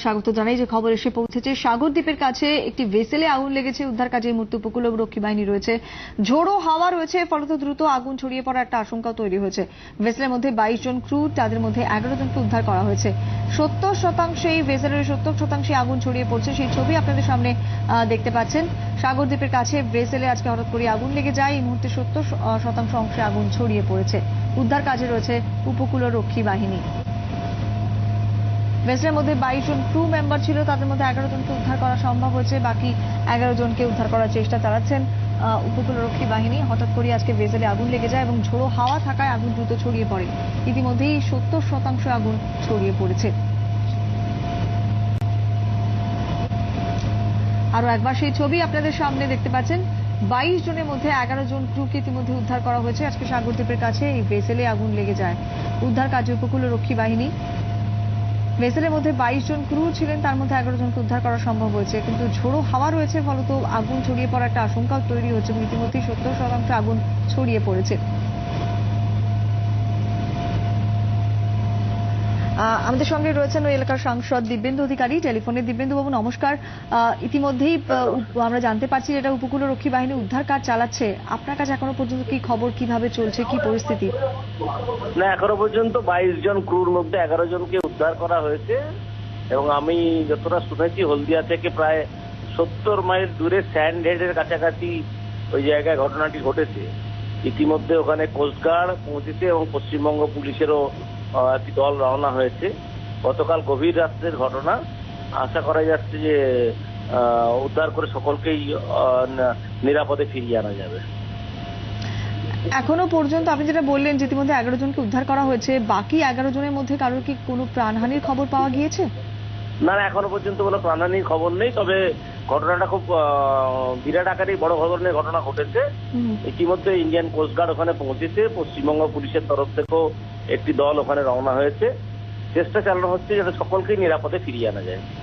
স্বাগত জানাই। যে খবর এসে পৌঁছেছে, সাগর দ্বীপের কাছে একটি ভেসেলে আগুন লেগেছে। উদ্ধার কাজে মুহূর্তে উপকূল রক্ষী বাহিনী রয়েছে। ঝোড়ো হাওয়া রয়েছে, ফলত দ্রুত আগুন ছড়িয়ে পড়ার একটা আশঙ্কা তৈরি হয়েছে। ভেসেলের মধ্যে 22 জন ক্রু, তাদের মধ্যে 11 জনকে উদ্ধার করা হয়েছে। 70% ভেসেলের 70% আগুন ছড়িয়ে পড়ছে, সেই ছবি আপনাদের সামনে দেখতে পাচ্ছেন। সাগর দ্বীপের কাছে ভেসেলে আজকে হঠাৎ করে আগুন লেগে যায়। এই মুহূর্তে 70% অংশে আগুন ছড়িয়ে পড়েছে। উদ্ধার কাজে রয়েছে উপকূল রক্ষী বাহিনী। ভেসেলের মধ্যে 22 জন ক্রু মেম্বার ছিল, তাদের মধ্যে 11 জনকে উদ্ধার করা সম্ভব হয়েছে। বাকি 11 জনকে উদ্ধার করার চেষ্টা চালাচ্ছেন উপকূলরক্ষী বাহিনী। হঠাৎ করে আজকে ভেসেলে আগুন লেগে যায় এবং ঝোড়ো হাওয়া থাকায় আগুন দ্রুত ছড়িয়ে পড়ে। ইতিমধ্যেই 70% আগুন ছড়িয়ে পড়েছে। আরো একবার সেই ছবি আপনাদের সামনে দেখতে পাচ্ছেন। 22 জনের মধ্যে 11 জন ক্রুকে ইতিমধ্যে উদ্ধার করা হয়েছে। আজকে সাগর দ্বীপের কাছে এই ভেসেলে আগুন লেগে যায়। উদ্ধার কাজে উপকূলরক্ষী বাহিনী। ভেসেলের মধ্যে 22 জন ক্রু ছিলেন, তার মধ্যে 11 জনকে উদ্ধার করা সম্ভব হয়েছে। কিন্তু ঝোড়ো হাওয়া রয়েছে, ফলত আগুন ছড়িয়ে পড়ার একটা আশঙ্কাও তৈরি হচ্ছে এবং ইতিমধ্যেই 70% আগুন ছড়িয়ে পড়েছে। আমাদের সঙ্গে রয়েছেন ওই এলাকার সাংসদ দিব্যেন্দু অধিকারী টেলিফোনে। দিব্যেন্দু বাবু নমস্কার। ইতিমধ্যেই আমরা জানতে পারছি এটা উপকূলরক্ষী বাহিনী উদ্ধার কাজ চালাচ্ছে। আপনার কাছে এখনো পর্যন্ত কি খবর, কিভাবে চলছে, কি পরিস্থিতি? না, এখনো পর্যন্ত 22 জন ক্রুর মধ্যে 11 জনকে উদ্ধার করা হয়েছে এবং আমি যতটা শুনেছি হলদিয়া থেকে প্রায় 70 মাইল দূরে স্যান্ড হেডের কাছাকাছি ওই জায়গায় ঘটনাটি ঘটেছে। ইতিমধ্যে ওখানে কোস্টগার্ড পৌঁছেছে এবং পশ্চিমবঙ্গ পুলিশেরও একটি দল রওনা হয়েছে। গতকাল গভীর রাত্রের ঘটনা, আশা করা যাচ্ছে যে উদ্ধার করে সকলকেই নিরাপদে ফিরিয়ে আনা যাবে। এখনো পর্যন্ত আপনি যেটা বললেন যে ইতিমধ্যে 11 জনকে উদ্ধার করা হয়েছে, বাকি 11 জনের মধ্যে কারোর কি কোনো প্রাণহানির খবর পাওয়া গিয়েছে? না, এখনো পর্যন্ত কোনো প্রাণহানির খবর নেই। তবে ঘটনাটা খুব বিরাট আকারে বড় ধরনের ঘটনা ঘটেছে। ইতিমধ্যে ইন্ডিয়ান কোস্টগার্ড ওখানে পৌঁছেছে, পশ্চিমবঙ্গ পুলিশের তরফ থেকেও একটি দল ওখানে রওনা হয়েছে। চেষ্টা চালানো হচ্ছে যাতে সকলকেই নিরাপদে ফিরিয়ে আনা যায়।